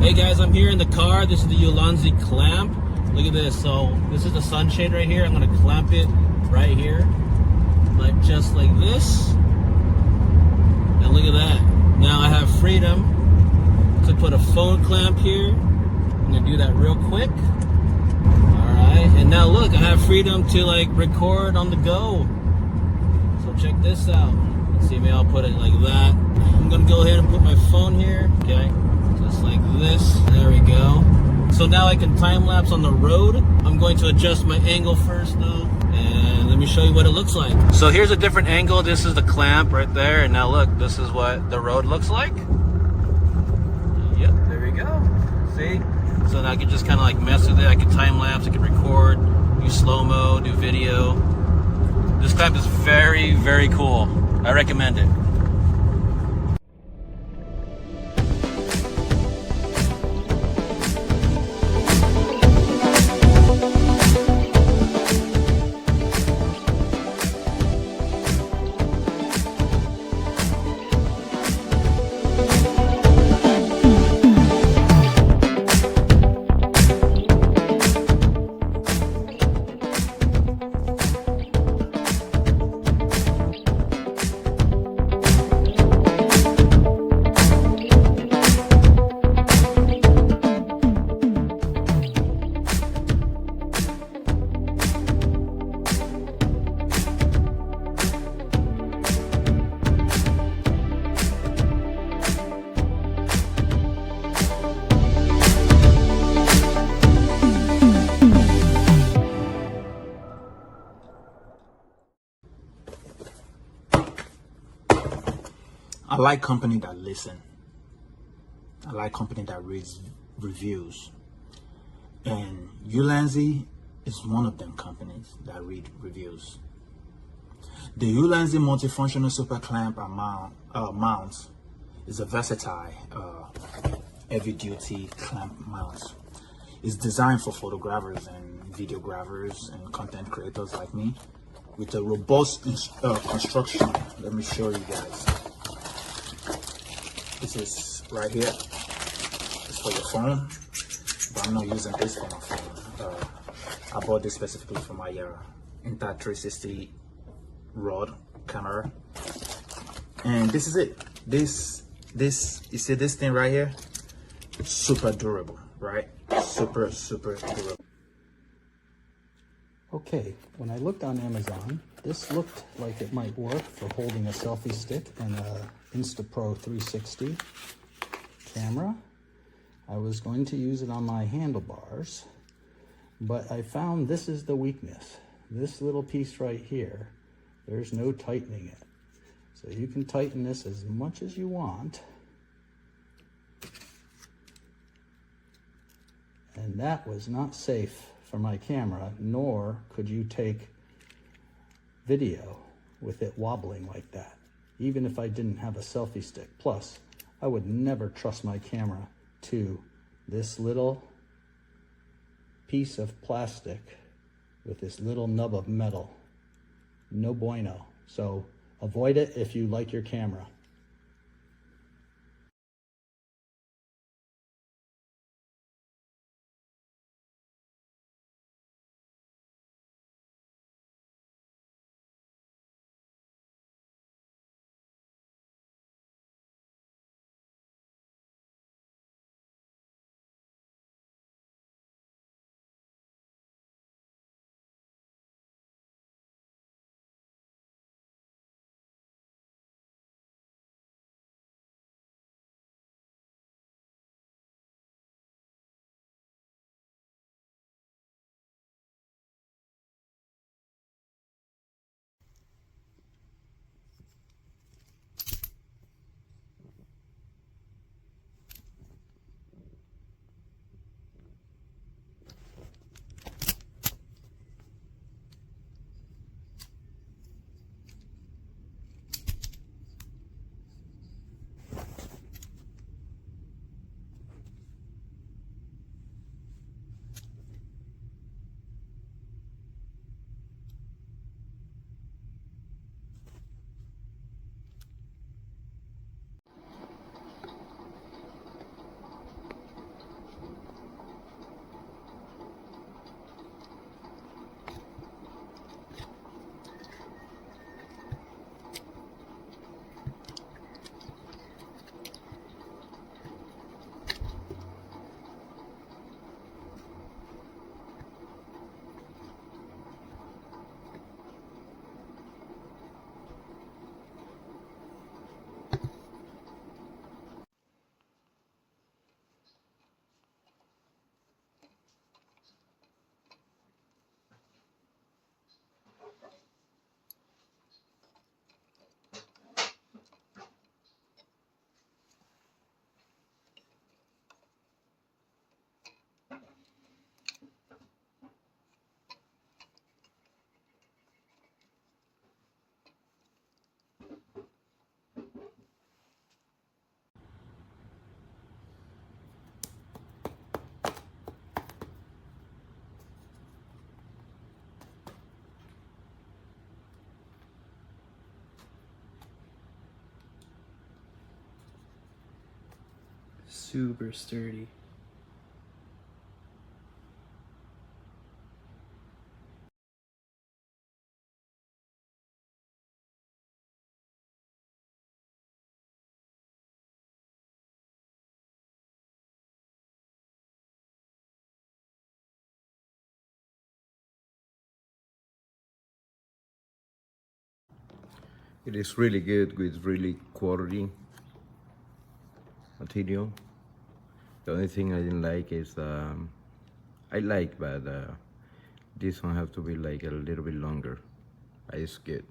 Hey guys, I'm here in the car. This is the ULANZI clamp. Look at this. So this is the sunshade right here. I'm gonna clamp it right here, like just like this. And look at that. Now I have freedom to put a phone clamp here. I'm gonna do that real quick. All right, and now look, I have freedom to like record on the go. So check this out. Let's see, maybe I'll put it like that. I'm gonna go ahead and put my phone here. Okay, just like this. There we go. So now I can time lapse on the road. I'm going to adjust my angle first though, and let me show you what it looks like. So here's a different angle. This is the clamp right there, and now look, this is what the road looks like. Yep, there we go. See? So now I can just kind of like mess with it. I can time lapse, I can record, do slow-mo, do video. This clamp is very, very cool. I recommend it. I like company that listen. I like company that reads reviews. And ULANZI is one of them companies that read reviews. The ULANZI multifunctional super clamp and mount is a versatile heavy duty clamp mount. It's designed for photographers and videographers and content creators like me with a robust construction. Let me show you guys. This is right here. It's for your phone, but I'm not using this for my phone. I bought this specifically for my Insta360 rod camera, and this is it. This you see this thing right here? Super durable, right? Super durable. Okay, when I looked on Amazon, this looked like it might work for holding a selfie stick and a Instapro 360 camera. I was going to use it on my handlebars, but I found this is the weakness. This little piece right here, there's no tightening it. So you can tighten this as much as you want. And that was not safe for my camera, nor could you take video with it wobbling like that, even if I didn't have a selfie stick. Plus, I would never trust my camera to this little piece of plastic with this little nub of metal. No bueno. So avoid it if you like your camera. super sturdy. It is really good with really quality material. The only thing I didn't like is I like, but this one have to be like a little bit longer. It's good.